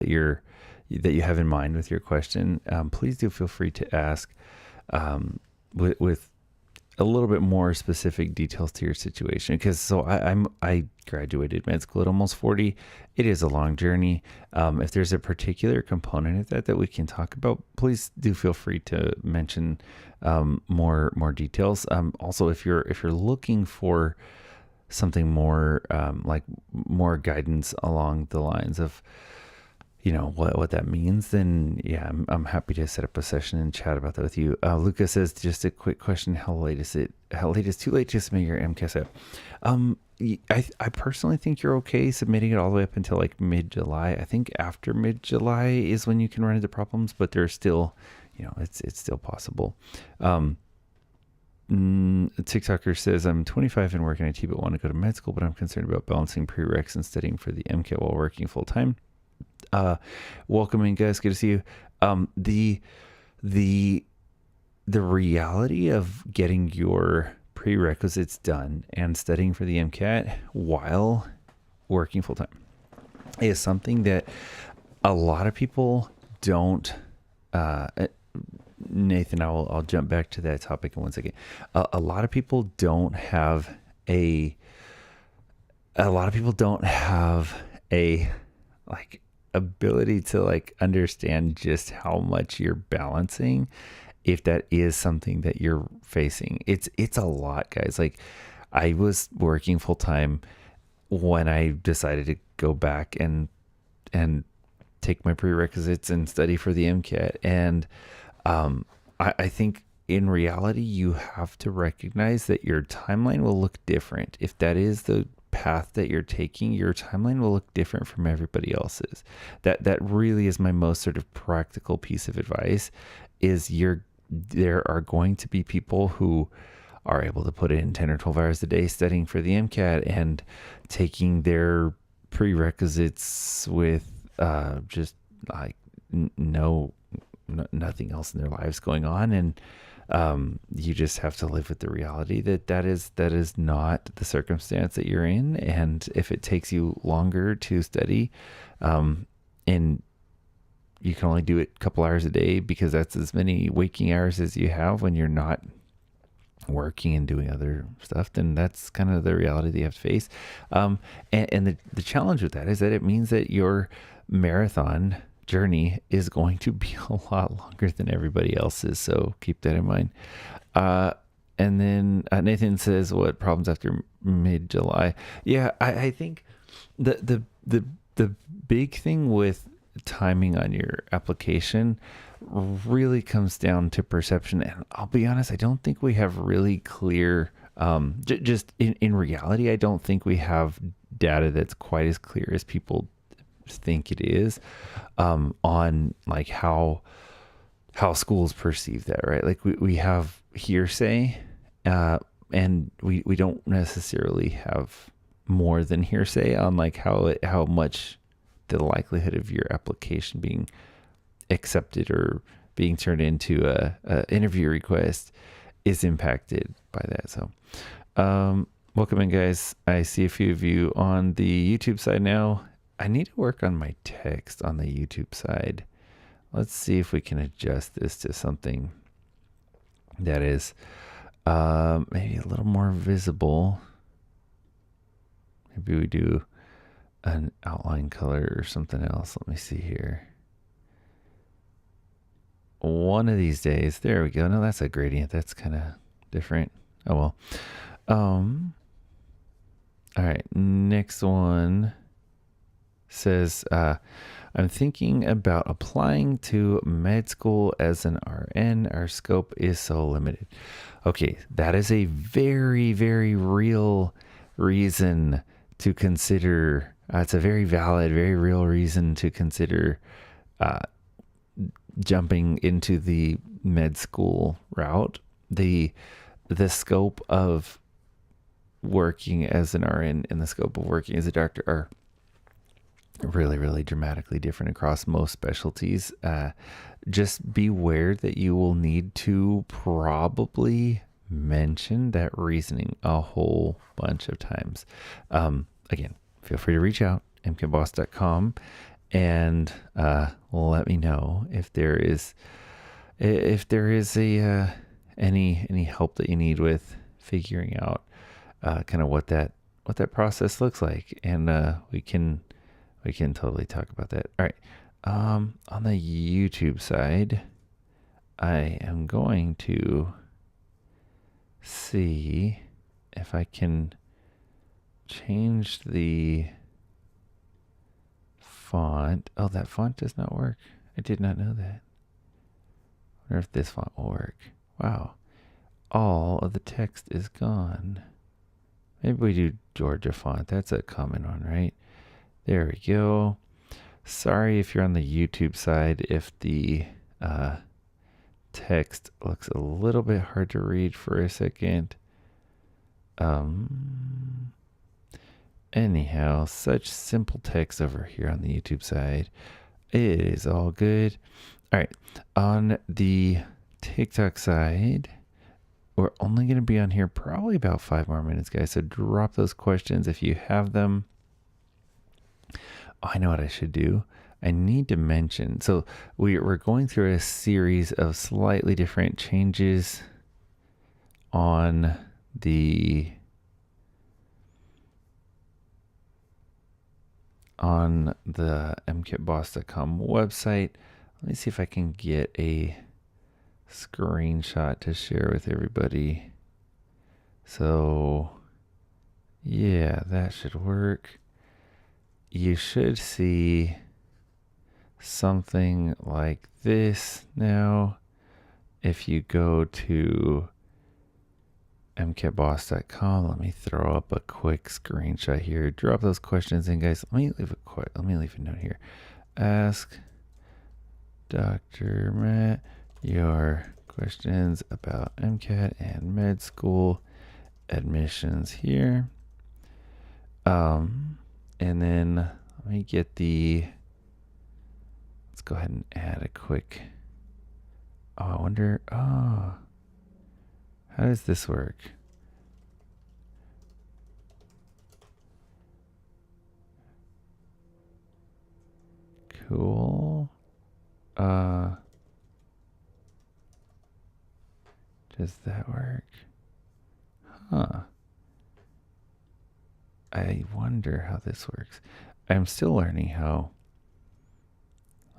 that you have in mind with your question, please do feel free to ask with a little bit more specific details to your situation. Because I graduated med school at almost 40. It is a long journey. If there's a particular component of that we can talk about, please do feel free to mention more details. Also, if you're looking for something more like more guidance along the lines of what that means, then yeah, I'm happy to set up a session and chat about that with you. Lucas says, just a quick question: how late is too late to submit your MCAT app? I personally think you're okay submitting it all the way up until like mid-July. I think after mid-July is when you can run into problems, but there's still, it's still possible. TikToker says, I'm 25 and work in IT, but want to go to med school, but I'm concerned about balancing prereqs and studying for the MCAT while working full time. Welcome in, guys. Good to see you. The reality of getting your prerequisites done and studying for the MCAT while working full time is something that a lot of people don't. Nathan, I'll jump back to that topic in 1 second. A lot of people don't have a ability to like understand just how much you're balancing, if that is something that you're facing. It's a lot, guys. Like, I was working full time when I decided to go back and take my prerequisites and study for the MCAT. And I think in reality, you have to recognize that your timeline will look different. If that is the path that you're taking, your timeline will look different from everybody else's. That really is my most sort of practical piece of advice, is there are going to be people who are able to put in 10 or 12 hours a day studying for the MCAT and taking their prerequisites with just like nothing else in their lives going on. And you just have to live with the reality that is not the circumstance that you're in. And if it takes you longer to study, and you can only do it a couple hours a day because that's as many waking hours as you have when you're not working and doing other stuff, then that's kind of the reality that you have to face. And the challenge with that is that it means that your marathon journey is going to be a lot longer than everybody else's. So keep that in mind. And then Nathan says, what problems after mid-July? Yeah, I think the big thing with timing on your application really comes down to perception. And I'll be honest, I don't think we have really clear, just in reality, I don't think we have data that's quite as clear as people think it is, on like how schools perceive that, right? Like we have hearsay, and we don't necessarily have more than hearsay on like how much the likelihood of your application being accepted or being turned into a interview request is impacted by that. So welcome in, guys. I see a few of you on the YouTube side now. I need to work on my text on the YouTube side. Let's see if we can adjust this to something that is maybe a little more visible. Maybe we do an outline color or something else. Let me see here. One of these days. There we go. No, that's a gradient. That's kind of different. Oh well. All right. Next one says, I'm thinking about applying to med school as an RN. Our scope is so limited. Okay, that is a very, very real reason to consider. It's a very valid, very real reason to consider jumping into the med school route. The scope of working as an RN and the scope of working as a doctor are really, really dramatically different across most specialties. Just beware that you will need to probably mention that reasoning a whole bunch of times. Again, feel free to reach out, mkboss.com, and let me know if there is a any help that you need with figuring out kind of what that process looks like, and we can totally talk about that. All right. On the YouTube side, I am going to see if I can change the font. Oh, that font does not work. I did not know that. I wonder if this font will work. Wow. All of the text is gone. Maybe we do Georgia font. That's a common one, right? There we go. Sorry if you're on the YouTube side, if the text looks a little bit hard to read for a second. Anyhow, such simple text over here on the YouTube side. It is all good. All right. On the TikTok side, we're only going to be on here probably about 5 more minutes, guys. So drop those questions if you have them. Oh, I know what I should do. I need to mention. So we're going through a series of slightly different changes on the MCATboss.com website. Let me see if I can get a screenshot to share with everybody. So yeah, that should work. You should see something like this now if you go to MCATboss.com. Let me throw up a quick screenshot here. Drop those questions in, guys. Let me leave a note here. Ask Dr. Matt your questions about MCAT and med school admissions here. And then let me get let's go ahead and add a quick. Oh, I wonder. Oh, how does this work? Cool. Does that work? Huh. I wonder how this works. I'm still learning how.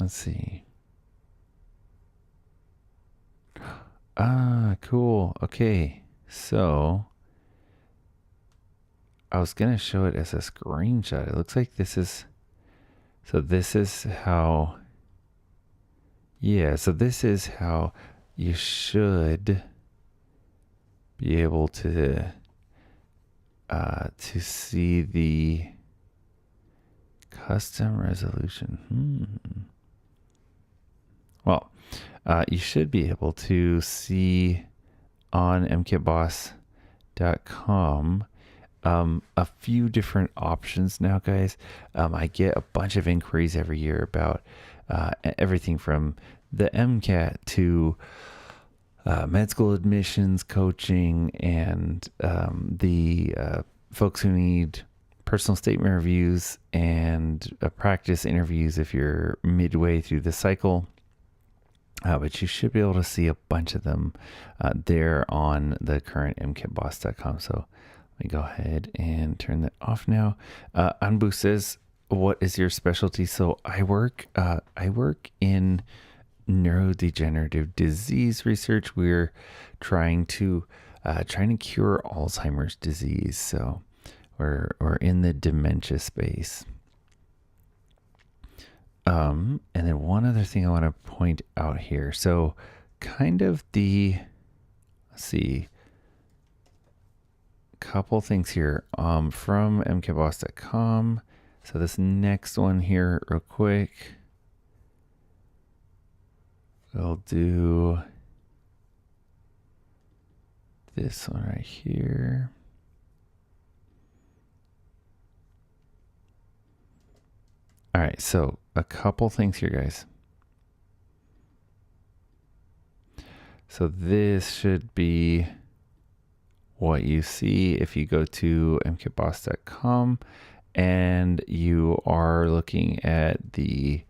Let's see. Ah, cool. Okay. So I was going to show it as a screenshot. It looks like this is, so this is how, yeah, so this is how you should be able to see the custom resolution. Well, you should be able to see on MCATboss.com a few different options now, guys. I get a bunch of inquiries every year about everything from the MCAT to med school admissions, coaching, and the folks who need personal statement reviews and practice interviews if you're midway through the cycle. But you should be able to see a bunch of them there on the current MCATboss.com. So let me go ahead and turn that off now. Anbu says, what is your specialty? So I work in neurodegenerative disease research. We're trying to cure Alzheimer's disease. So we're in the dementia space. And then one other thing I want to point out here. So kind of let's see, couple things here from MCATboss.com. So this next one here real quick, we'll do this one right here. All right, so a couple things here, guys. So this should be what you see if you go to MCATboss.com and you are looking at the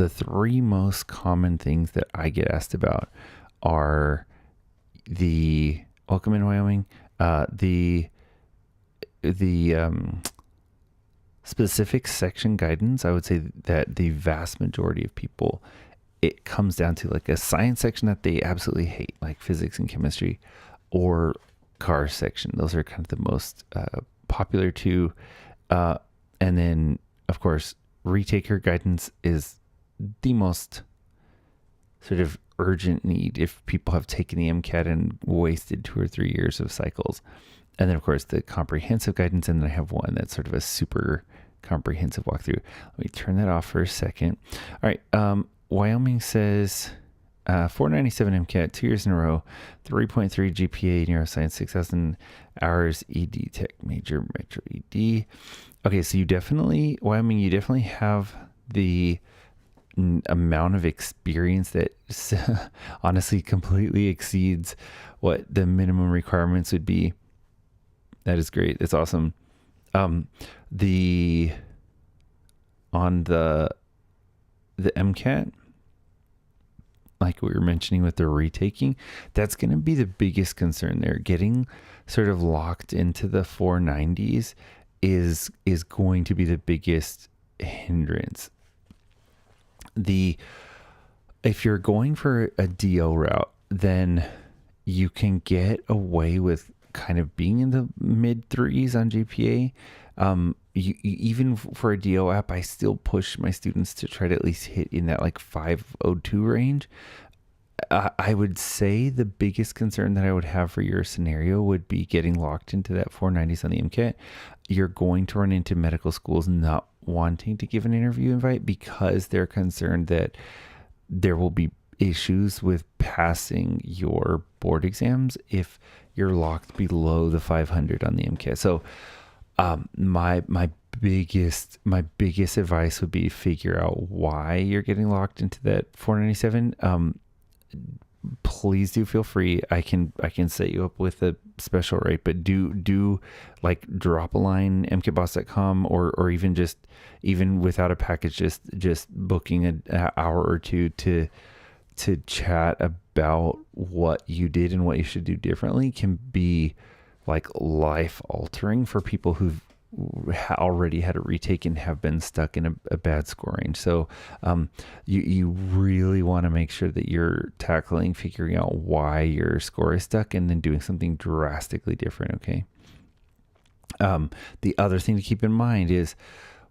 three most common things that I get asked about are the welcome in Wyoming, the specific section guidance. I would say that the vast majority of people, it comes down to like a science section that they absolutely hate, like physics and chemistry, or car section. Those are kind of the most popular two. And then, of course, retaker guidance is the most sort of urgent need if people have taken the MCAT and wasted 2 or 3 years of cycles. And then, of course, the comprehensive guidance. And then I have one that's sort of a super comprehensive walkthrough. Let me turn that off for a second. All right. Wyoming says 497 MCAT, 2 years in a row, 3.3 GPA, neuroscience, 6,000 hours, ED tech major, metro ED. Okay, so Wyoming, you definitely have the amount of experience that honestly completely exceeds what the minimum requirements would be. That is great. It's awesome. On the MCAT, like we were mentioning with the retaking, that's going to be the biggest concern there. Getting sort of locked into the 490s is going to be the biggest hindrance. If you're going for a DO route, then you can get away with kind of being in the mid threes on GPA. Even for a DO app, I still push my students to try to at least hit in that like 502 range. I would say the biggest concern that I would have for your scenario would be getting locked into that 490s on the MCAT. You're going to run into medical schools not wanting to give an interview invite because they're concerned that there will be issues with passing your board exams if you're locked below the 500 on the MCAT. So my biggest advice would be figure out why you're getting locked into that 497. Please do feel free. I can set you up with a special rate, but do like drop a line mcatboss.com or even without a package, just booking an hour or two to chat about what you did and what you should do differently can be like life altering for people who've already had a retake and have been stuck in a bad score range. So you really want to make sure that you're figuring out why your score is stuck and then doing something drastically different. Okay. The other thing to keep in mind is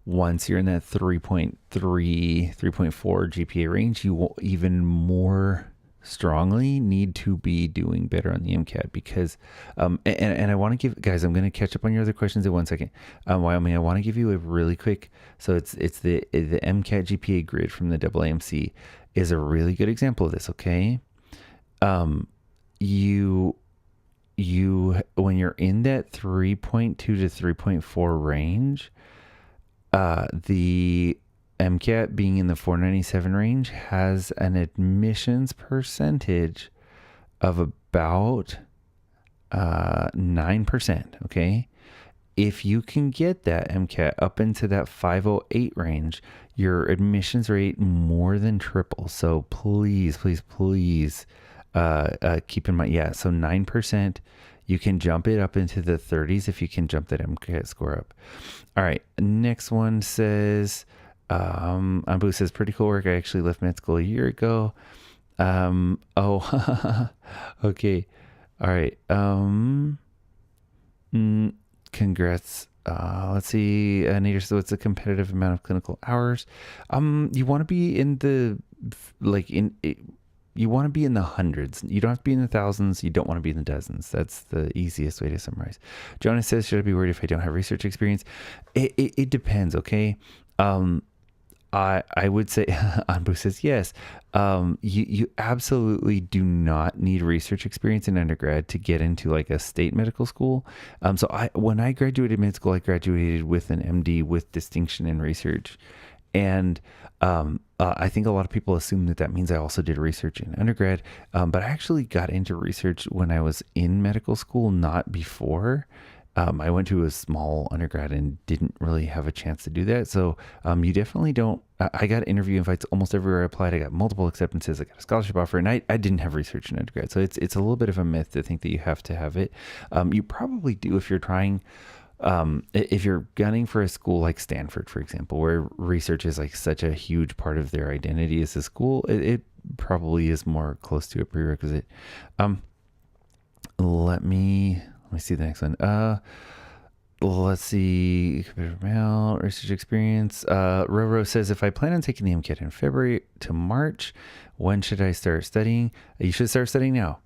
once you're in that 3.3, 3.4 GPA range, you will even more strongly need to be doing better on the MCAT because, and I want to give guys, I'm going to catch up on your other questions in 1 second. Wyoming, I want to give you a really quick, so it's the MCAT GPA grid from the AAMC is a really good example of this. Okay. You when you're in that 3.2 to 3.4 range, the MCAT being in the 497 range has an admissions percentage of about 9%. Okay. If you can get that MCAT up into that 508 range, your admissions rate more than triple. So please keep in mind. Yeah. So 9%, you can jump it up into the 30s if you can jump that MCAT score up. All right. Next one says, Ambu says, pretty cool work. I actually left med school a year ago. Okay. All right. Congrats. Let's see. Nader, so it's a competitive amount of clinical hours. You want to be in the, you want to be in the hundreds. You don't have to be in the thousands. You don't want to be in the dozens. That's the easiest way to summarize. Jonas says, should I be worried if I don't have research experience? It depends. Okay. I would say, Anbu says yes. You absolutely do not need research experience in undergrad to get into like a state medical school. So when I graduated med school, I graduated with an MD with distinction in research. And I think a lot of people assume that means I also did research in undergrad. But I actually got into research when I was in medical school, not before. I went to a small undergrad and didn't really have a chance to do that. So you definitely don't. I got interview invites almost everywhere I applied. I got multiple acceptances. I got a scholarship offer, and I didn't have research in undergrad. So it's a little bit of a myth to think that you have to have it. You probably do if you're trying. If you're gunning for a school like Stanford, for example, where research is like such a huge part of their identity as a school, it probably is more close to a prerequisite. Let me see the next one. Let's see. Research experience. Roro says, if I plan on taking the MCAT in February to March, when should I start studying? You should start studying now.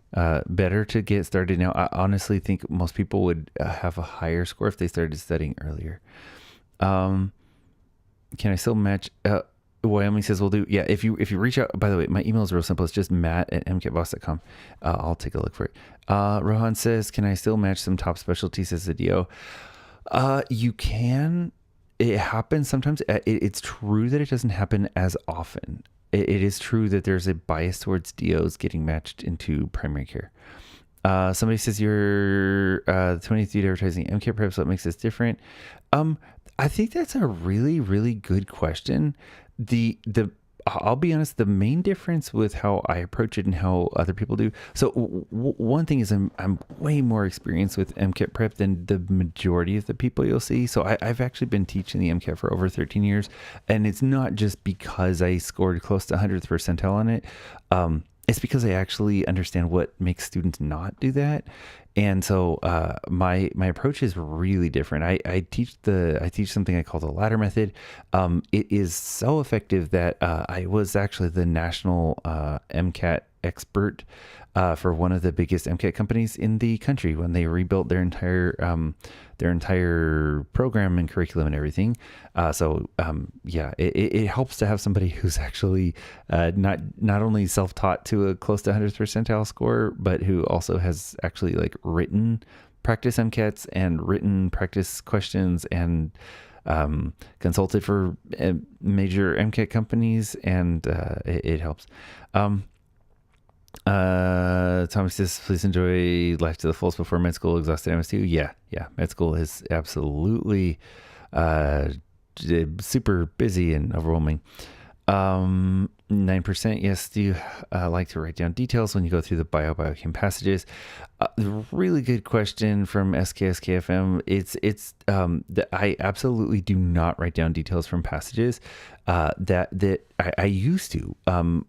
Better to get started now. I honestly think most people would have a higher score if they started studying earlier. Can I still match? Wyoming says we'll do. Yeah, if you reach out. By the way, my email is real simple. It's just matt@mcatboss.com. I'll take a look for it. Rohan says, can I still match some top specialties as a DO? You can. It happens sometimes. It's true that it doesn't happen as often. It is true that there's a bias towards DOs getting matched into primary care. Somebody says you're 23 advertising MCAT prep, so what makes this different? I think that's a really, really good question. I'll be honest, the main difference with how I approach it and how other people do. So one thing is I'm way more experienced with MCAT prep than the majority of the people you'll see. So I've actually been teaching the MCAT for over 13 years. And it's not just because I scored close to 100th percentile on it. It's because I actually understand what makes students not do that. And so my approach is really different. I teach something I call the ladder method. It is so effective that I was actually the national MCAT expert for one of the biggest MCAT companies in the country when they rebuilt their entire program and curriculum and everything. It helps to have somebody who's actually not only self-taught to a close to 100th percentile score, but who also has actually like written practice MCATs and written practice questions and consulted for major MCAT companies, and it helps. Thomas says, please enjoy life to the fullest before med school. Exhausted MS2. Yeah. Med school is absolutely super busy and overwhelming. 9%. Yes. Do you like to write down details when you go through the biochem passages? Really good question from SKSKFM. It's that I absolutely do not write down details from passages. That I used to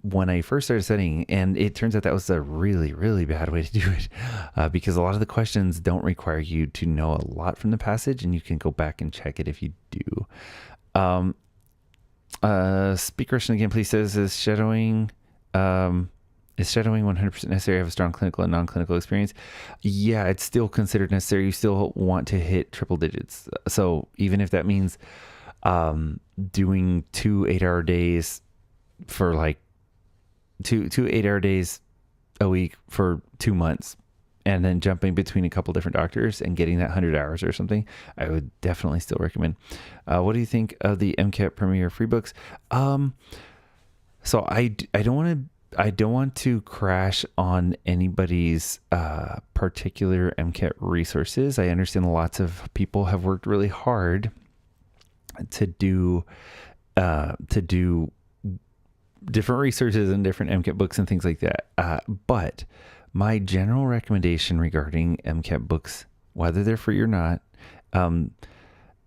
when I first started studying, and it turns out that was a really, really bad way to do it, because a lot of the questions don't require you to know a lot from the passage, and you can go back and check it if you do. Speak Russian again, please. Says, is shadowing 100% necessary? I have a strong clinical and non-clinical experience. Yeah, it's still considered necessary. You still want to hit triple digits. So even if that means doing 2 8-hour days for like two 8-hour days a week for 2 months, and then jumping between a couple different doctors and getting that 100 hours or something, I would definitely still recommend. What do you think of the MCAT Premier free books? So I don't want to crash on anybody's particular MCAT resources. I understand lots of people have worked really hard to do different resources and different MCAT books and things like that. But my general recommendation regarding MCAT books, whether they're free or not,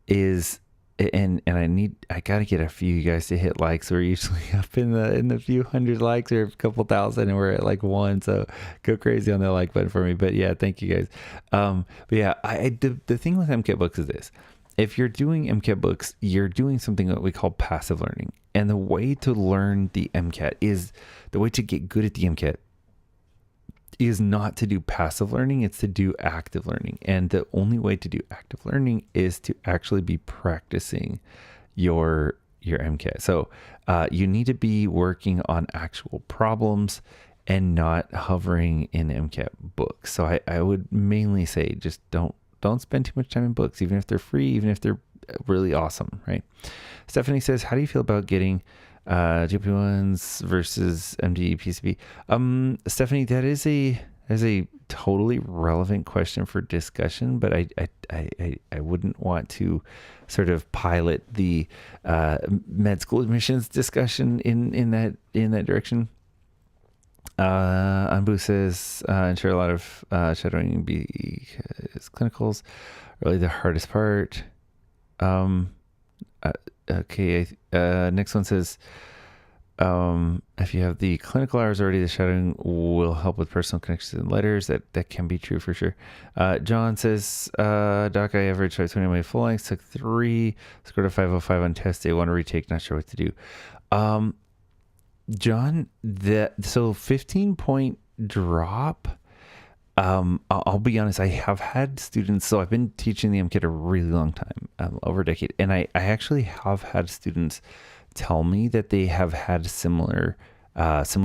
is, and I gotta get a few of you guys to hit likes. We're usually up in the few hundred likes or a couple thousand, and we're at like 1. So go crazy on that like button for me. But yeah, thank you guys. But yeah, the thing with MCAT books is this: if you're doing MCAT books, you're doing something that we call passive learning. And the way to learn the MCAT is, the way to get good at the MCAT is not to do passive learning, it's to do active learning. And the only way to do active learning is to actually be practicing your MCAT. So you need to be working on actual problems and not hovering in MCAT books. So I would mainly say just don't spend too much time in books, even if they're free, even if they're really awesome, right? Stephanie says, how do you feel about getting GLP-1s versus MD PCB? Stephanie, that is a That's a totally relevant question for discussion, but I wouldn't want to sort of pilot the med school admissions discussion in that direction. Anbu says, ensure a lot of shadowing because clinicals are really the hardest part. Okay. Next one says, if you have the clinical hours already, the shadowing will help with personal connections and letters. That can be true for sure. John says, Doc, I averaged 520 on my full length, took 3, scored a 505 on test day, want to retake, not sure what to do. John, so 15-point drop. I'll be honest, I have had students, so I've been teaching the MCAT a really long time, over a decade, and I actually have had students tell me that they have had similar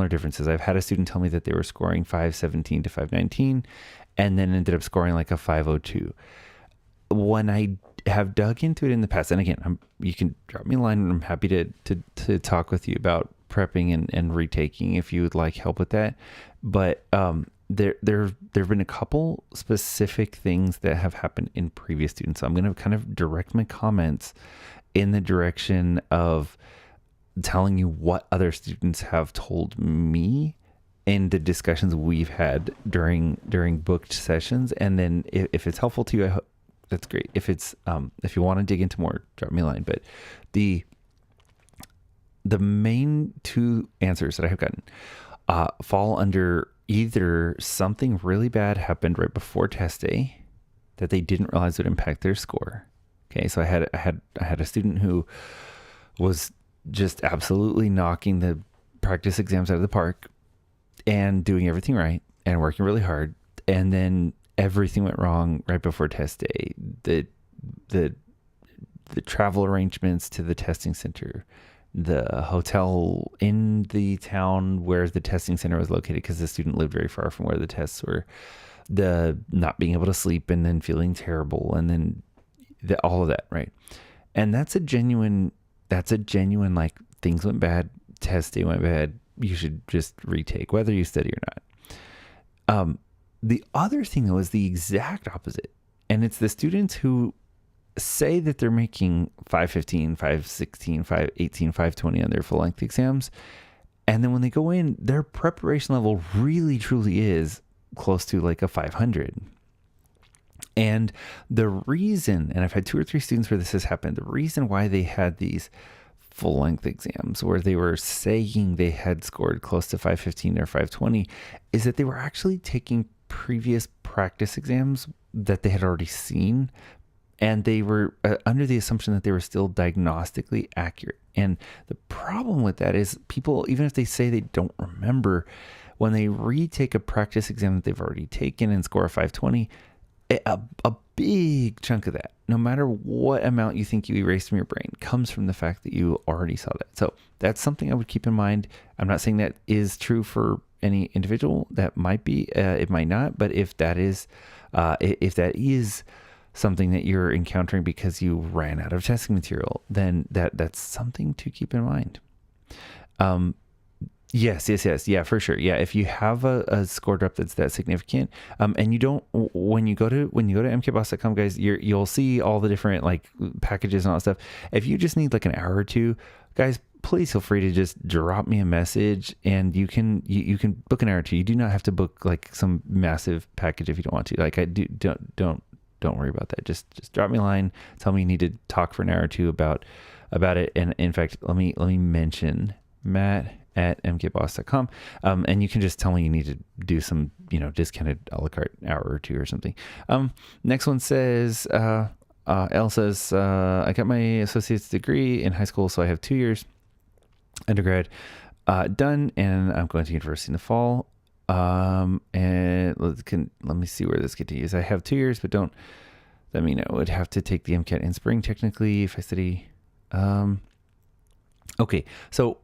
differences. I've had a student tell me that they were scoring 517 to 519 and then ended up scoring like a 502. When I have dug into it in the past, and again, you can drop me a line and I'm happy to talk with you about prepping and retaking if you would like help with that. But there have been a couple specific things that have happened in previous students. So I'm going to kind of direct my comments in the direction of telling you what other students have told me in the discussions we've had during booked sessions. And then if it's helpful to you, I hope that's great. If it's if you want to dig into more, drop me a line. But the main two answers that I have gotten fall under either something really bad happened right before test day that they didn't realize would impact their score. Okay, so I had a student who was just absolutely knocking the practice exams out of the park and doing everything right and working really hard, and then everything went wrong right before test day. The travel arrangements to the testing center, the hotel in the town where the testing center was located because the student lived very far from where the tests were, the not being able to sleep and then feeling terrible, and then all of that, right? And that's a genuine like, things went bad, test day went bad, you should just retake whether you study or not. The other thing though is the exact opposite, and it's the students who say that they're making 515, 516, 518, 520 on their full length exams, and then when they go in, their preparation level really truly is close to like a 500. And the reason, and I've had 2 or 3 students where this has happened, the reason why they had these full length exams where they were saying they had scored close to 515 or 520 is that they were actually taking previous practice exams that they had already seen, and they were under the assumption that they were still diagnostically accurate. And the problem with that is people, even if they say they don't remember, when they retake a practice exam that they've already taken and score a 520, a big chunk of that, no matter what amount you think you erased from your brain, comes from the fact that you already saw that. So that's something I would keep in mind. I'm not saying that is true for any individual. That might be, it might not. But if that is something that you're encountering because you ran out of testing material, then that's something to keep in mind. Yes. Yeah, for sure. Yeah. If you have a score drop that's that significant, and you don't, when you go to MCATboss.com, guys, you'll see all the different like packages and all that stuff. If you just need like an hour or two, guys, please feel free to just drop me a message, and you can book an hour or two. You do not have to book like some massive package if you don't want to. Like don't worry about that. Just drop me a line. Tell me you need to talk for an hour or two about it. And in fact, let me mention Matt at MCATboss.com. And you can just tell me you need to do some, discounted a la carte hour or two or something. Next one says, L says, I got my associate's degree in high school, so I have 2 years undergrad done, and I'm going to university in the fall. And let me see where this continues. I have 2 years, but don't let me know. I would have to take the MCAT in spring technically if I study. Okay. So,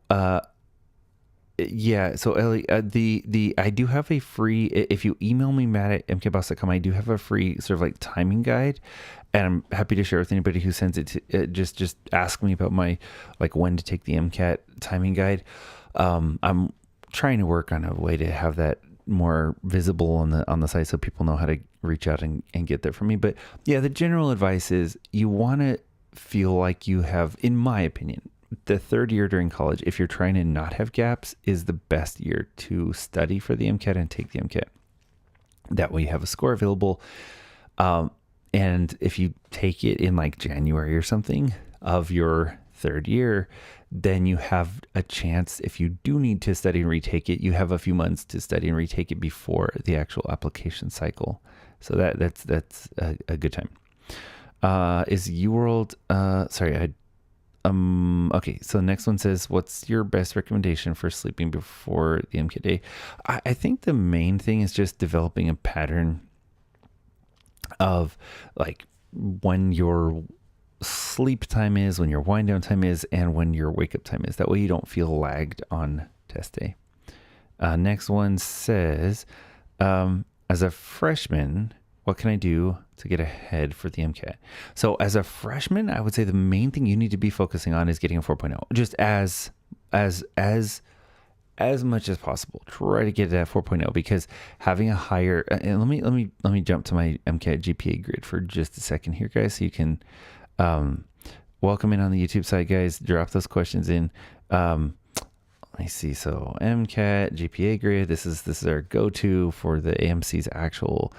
yeah. So Ellie, I do have a free, if you email me, Matt at mkboss.com, I do have a free sort of like timing guide, and I'm happy to share with anybody who sends it to, just ask me about my, like, when to take the MCAT timing guide. I'm trying to work on a way to have that, more visible on the site so people know how to reach out and get there from me. But yeah, the general advice is you want to feel like you have, in my opinion, the third year during college, if you're trying to not have gaps, is the best year to study for the MCAT and take the MCAT. That way you have a score available. And if you take it in like January or something of your third year, then you have a chance, if you do need to study and retake it, you have a few months to study and retake it before the actual application cycle. So that's a good time. Is UWorld, okay. So the next one says, what's your best recommendation for sleeping before the MCAT day? I think the main thing is just developing a pattern of like when your sleep time is, when your wind down time is, and when your wake up time is. That way you don't feel lagged on test day. Next one says, as a freshman, what can I do to get ahead for the MCAT? So as a freshman, I would say the main thing you need to be focusing on is getting a 4.0, just as much as possible. Try to get that 4.0, because having a higher, and let me jump to my MCAT GPA grid for just a second here, guys, so you can welcome in on the YouTube side, guys. Drop those questions in. Let me see. So MCAT GPA grid. This is our go-to for the AMC's actual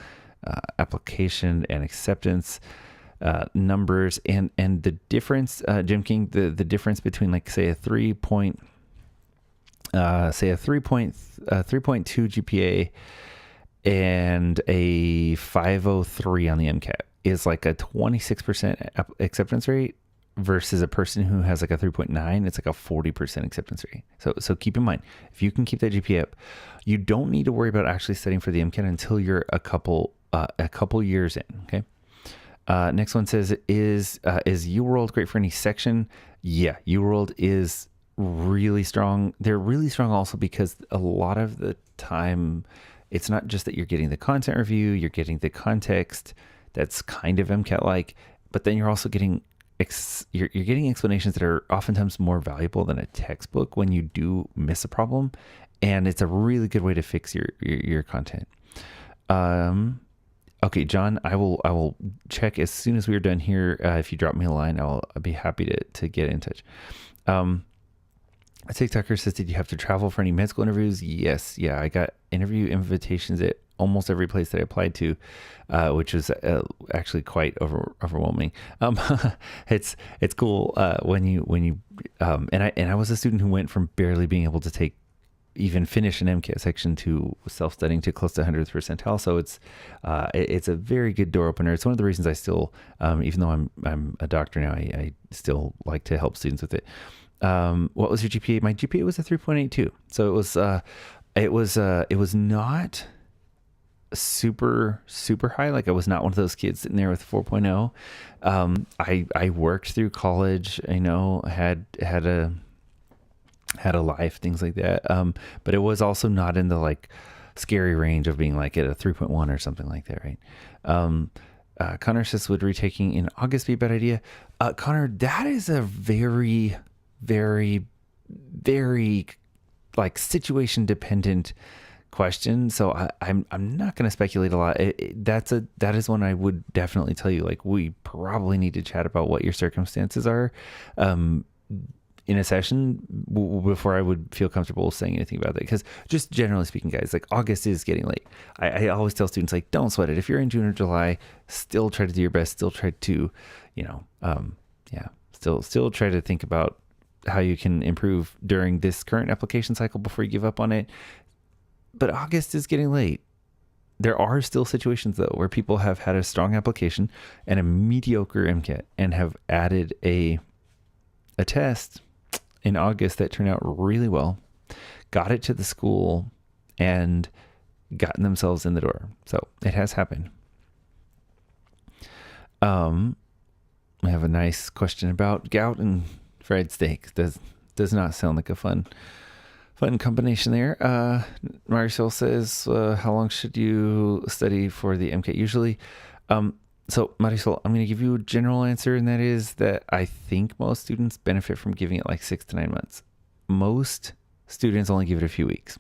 application and acceptance numbers, and the difference, Jim King, the difference between like say a 3.2 GPA and a 503 on the MCAT is like a 26% acceptance rate versus a person who has like a 3.9, it's like a 40% acceptance rate. So keep in mind, if you can keep that GPA up, you don't need to worry about actually studying for the MCAT until you're a couple years in. Okay. Next one says, is UWorld great for any section? Yeah, UWorld is really strong. They're really strong also because a lot of the time, it's not just that you're getting the content review, you're getting the context that's kind of MCAT like, but then you're also getting you're getting explanations that are oftentimes more valuable than a textbook when you do miss a problem, and it's a really good way to fix your content. Okay, John, I will check as soon as we're done here. If you drop me a line, I'll be happy to get in touch. A TikToker says, did you have to travel for any med school interviews? Yes. Yeah, I got interview invitations at almost every place that I applied to, which was actually quite overwhelming. It's cool when you and I was a student who went from barely being able to even finish an MCAT section to self-studying to close to 100th percentile. So it's a very good door opener. It's one of the reasons I still, even though I'm a doctor now, I still like to help students with it. What was your GPA? My GPA was a 3.82. So it was not super high. Like, I was not one of those kids sitting there with 4.0. I worked through college, had a life, things like that. But it was also not in the like scary range of being like at a 3.1 or something like that. Right. Connor says, would retaking in August be a bad idea? Connor, that is a very, very, very like situation dependent question. So I'm not going to speculate a lot. That is one I would definitely tell you, like, we probably need to chat about what your circumstances are, in a session before I would feel comfortable saying anything about that. Because just generally speaking, guys, like, August is getting late. I always tell students, like, don't sweat it. If you're in June or July, still try to do your best. Still try to, still try to think about how you can improve during this current application cycle before you give up on it. But August is getting late. There are still situations, though, where people have had a strong application and a mediocre MCAT and have added a test in August that turned out really well, got it to the school, and gotten themselves in the door. So it has happened. We have a nice question about gout and fried steak. Does not sound like a fun combination there. Marisol says, how long should you study for the MCAT usually? So Marisol, I'm going to give you a general answer, and that is that I think most students benefit from giving it like 6 to 9 months. Most students only give it a few weeks,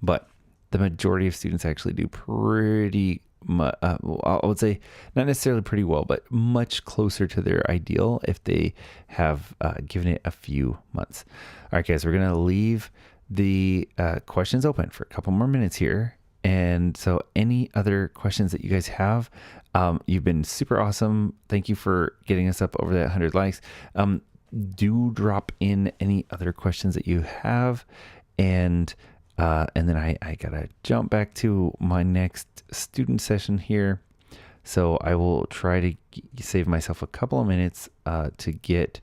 but the majority of students actually do pretty I would say not necessarily pretty well, but much closer to their ideal if they have given it a few months. All right, guys, we're going to leave the questions open for a couple more minutes here. And so any other questions that you guys have, you've been super awesome. Thank you for getting us up over that 100 likes. Do drop in any other questions that you have. And then I gotta jump back to my next student session here. So I will try to save myself a couple of minutes to get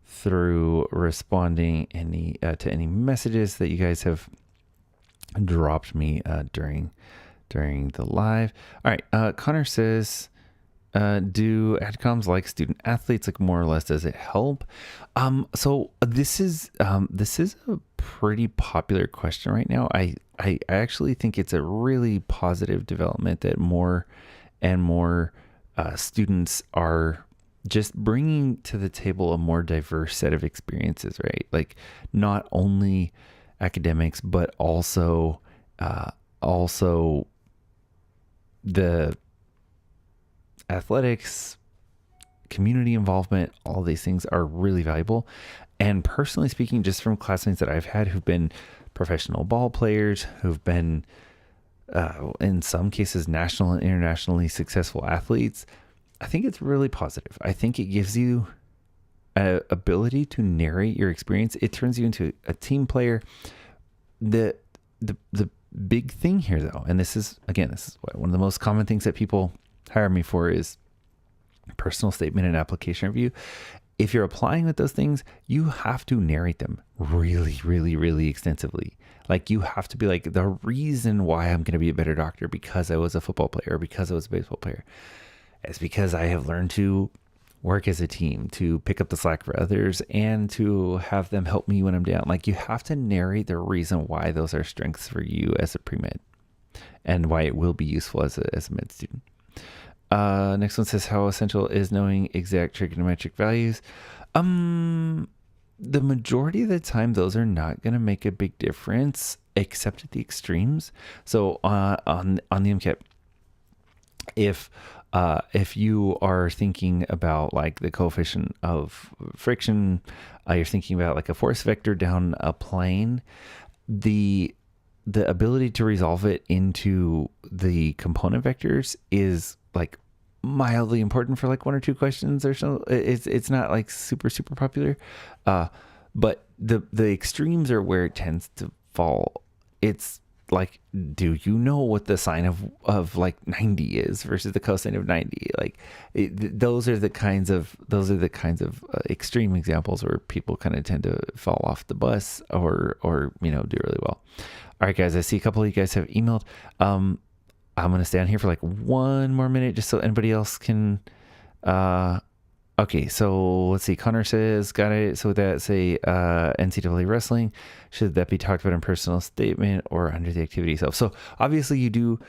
through responding to any messages that you guys have dropped me during the live. All right, Connor says, do adcoms like student athletes, like more or less, does it help? So this is a pretty popular question right now. I actually think it's a really positive development that more and more students are just bringing to the table a more diverse set of experiences, right? Like not only academics, but also the athletics, community involvement, all these things are really valuable. And personally speaking, just from classmates that I've had who've been professional ball players, who've been, in some cases, national and internationally successful athletes, I think it's really positive. I think it gives you an ability to narrate your experience. It turns you into a team player. The big thing here, though, and this is one of the most common things that people hire me for is personal statement and application review. If you're applying with those things, you have to narrate them really, really, really extensively. Like you have to be like, the reason why I'm going to be a better doctor because I was a football player, or because I was a baseball player, is because I have learned to work as a team, to pick up the slack for others, and to have them help me when I'm down. Like you have to narrate the reason why those are strengths for you as a pre-med and why it will be useful as a med student. Next one says, how essential is knowing exact trigonometric values? The majority of the time, those are not going to make a big difference, except at the extremes. So on the MCAT, if you are thinking about like the coefficient of friction, you're thinking about like a force vector down a plane, the ability to resolve it into the component vectors is like mildly important for like one or two questions or so. It's not like super popular, but the extremes are where it tends to fall. It's like, do you know what the sine of like 90 is versus the cosine of 90? Like those are the kinds of extreme examples where people kind of tend to fall off the bus or do really well. All right, guys, I see a couple of you guys have emailed. I'm going to stay on here for like one more minute just so anybody else can. Okay, so let's see. Connor says, got it. So that say NCAA wrestling, should that be talked about in personal statement or under the activity itself? So obviously you do,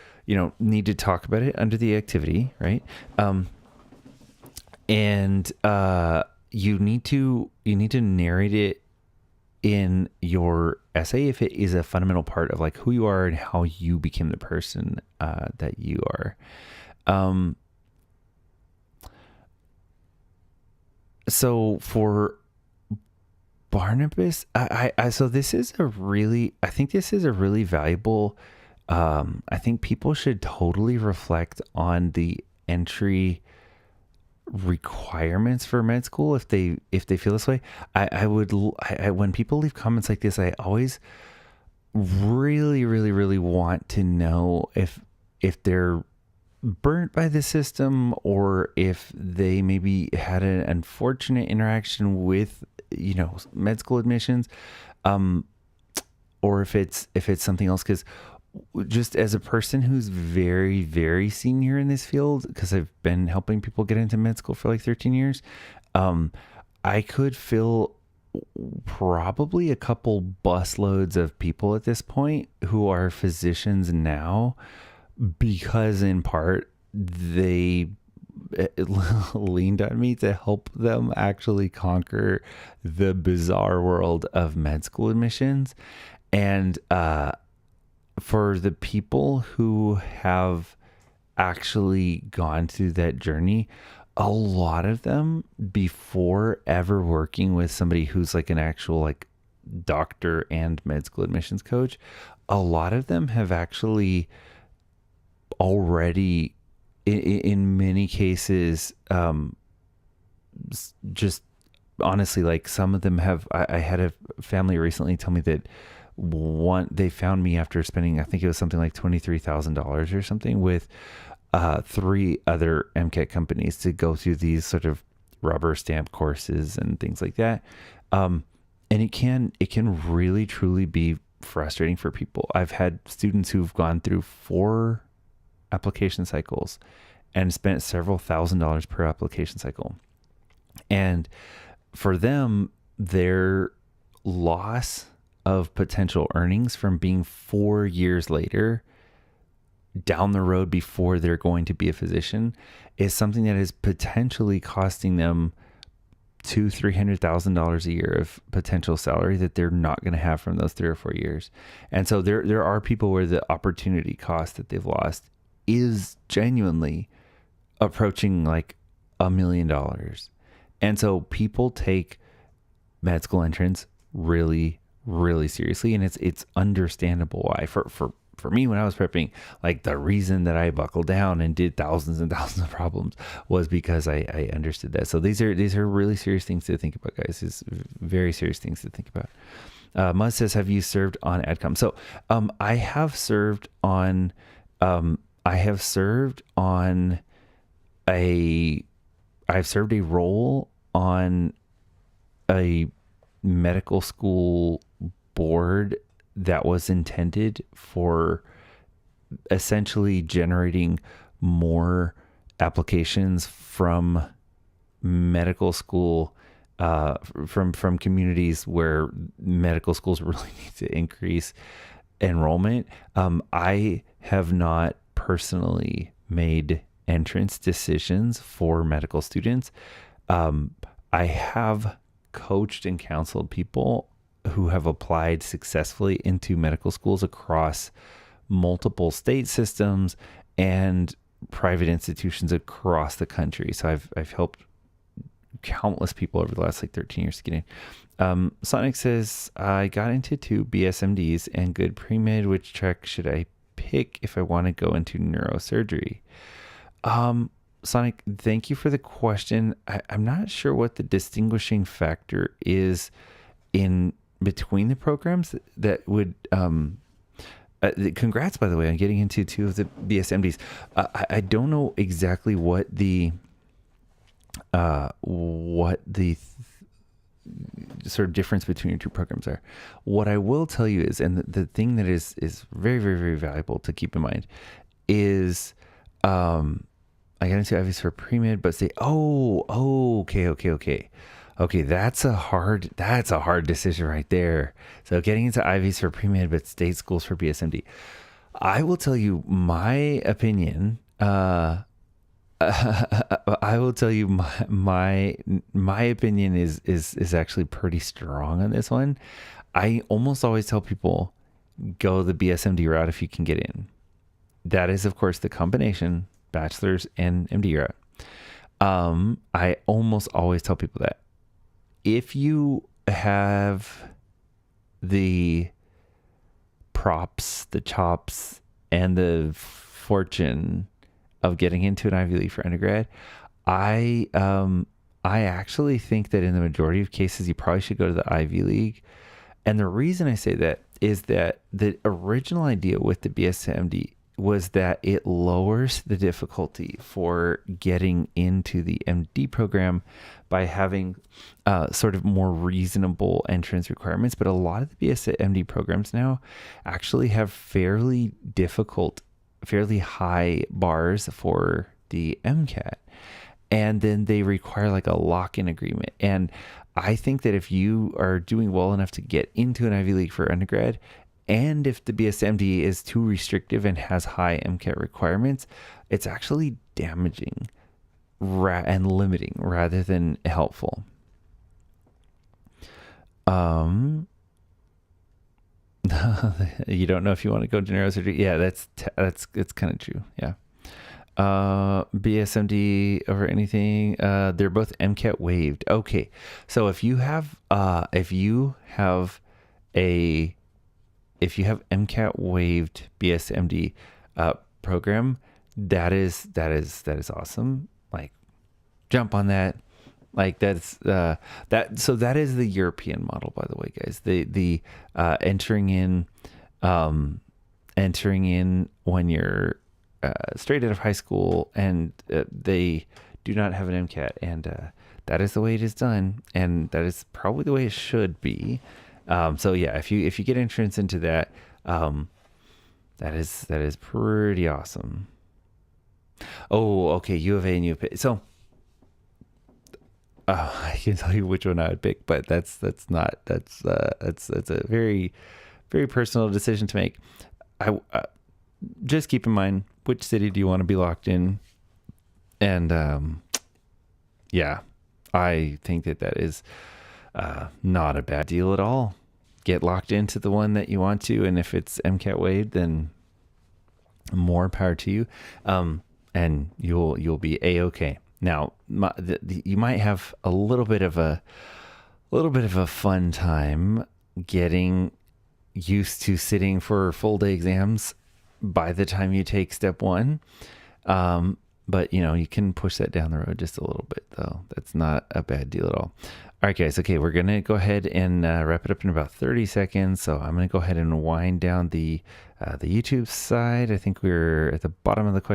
need to talk about it under the activity, right? And you need to narrate it in your essay if it is a fundamental part of like who you are and how you became the person that you are. So for Barnabas, so this is I think this is a really valuable, I think people should totally reflect on the entry requirements for med school if they feel this way. I when people leave comments like this, I always really want to know if they're burnt by the system, or if they maybe had an unfortunate interaction with med school admissions, or if it's something else. Because just as a person who's very, very senior in this field, because I've been helping people get into med school for like 13 years, I could fill probably a couple busloads of people at this point who are physicians now, because in part they leaned on me to help them actually conquer the bizarre world of med school admissions. And for the people who have actually gone through that journey, a lot of them, before ever working with somebody who's like an actual like doctor and med school admissions coach, a lot of them have actually already in many cases just honestly, like some of them have, I had a family recently tell me that they found me after spending, I think it was something like $23,000 or something with 3 other MCAT companies to go through these sort of rubber stamp courses and things like that. And it can really truly be frustrating for people. I've had students who've gone through 4 application cycles and spent several $1,000s per application cycle. And for them, their loss of potential earnings from being 4 years later down the road before they're going to be a physician is something that is potentially costing them $200,000-$300,000 a year of potential salary that they're not going to have from those 3 or 4 years. And so there are people where the opportunity cost that they've lost is genuinely approaching like $1 million. And so people take med school entrance really, really seriously, and it's understandable why. For me, when I was prepping, like the reason that I buckled down and did thousands and thousands of problems was because I understood that. So these are really serious things to think about, guys. It's very serious things to think about. Muzz says, have you served on AdCom? So I have served on I've served a role on a medical school board that was intended for essentially generating more applications from medical school, from communities where medical schools really need to increase enrollment. I have not personally made entrance decisions for medical students. I have coached and counseled people who have applied successfully into medical schools across multiple state systems and private institutions across the country. So I've helped countless people over the last like 13 years to get in. Sonic says, I got into 2 BSMDs and good pre-med. Which track should I pick if I want to go into neurosurgery? Sonic, thank you for the question. I'm not sure what the distinguishing factor is in between the programs that would, congrats, by the way, on getting into 2 of the BSMDs. I don't know exactly what the sort of difference between your 2 programs are. What I will tell you is, and the thing that is very, very, very valuable to keep in mind is, I got into IVs for pre-med, but say, okay, that's a hard decision right there. So getting into IVs for pre-med, but state schools for BSMD. I will tell you my opinion. I will tell you my opinion is actually pretty strong on this one. I almost always tell people, go the BSMD route if you can get in. That is, of course, the combination bachelor's and MD route. I almost always tell people that if you have the props, the chops, and the fortune of getting into an Ivy League for undergrad, I actually think that in the majority of cases, you probably should go to the Ivy League. And the reason I say that is that the original idea with the BSMD was that it lowers the difficulty for getting into the MD program by having sort of more reasonable entrance requirements. But a lot of the BSMD programs now actually have fairly high bars for the MCAT. And then they require like a lock-in agreement. And I think that if you are doing well enough to get into an Ivy League for undergrad, and if the BSMD is too restrictive and has high MCAT requirements, it's actually damaging and limiting rather than helpful. You don't know if you want to go to neurosurgery. Yeah, it's kind of true. Yeah. BSMD over anything. They're both MCAT waived. Okay. So if you have a MCAT waived BSMD program, that is awesome. Like, jump on that. Like, that's so that is the European model, by the way, guys. The entering in when you're straight out of high school, and they do not have an MCAT, and that is the way it is done, and that is probably the way it should be. So yeah, if you get entrance into that, that is pretty awesome. Oh, okay, U of A and U of P. So I can tell you which one I would pick, but that's a very, very personal decision to make. I just keep in mind, which city do you want to be locked in, and yeah, I think that is not a bad deal at all. Get locked into the one that you want to, and if it's MCAT waived, then more power to you, and you'll be a-okay. Now, you might have a little bit of a fun time getting used to sitting for full day exams by the time you take step one. But you can push that down the road just a little bit, though. That's not a bad deal at all. All right, guys. Okay, we're going to go ahead and wrap it up in about 30 seconds. So I'm going to go ahead and wind down the YouTube side. I think we're at the bottom of the question.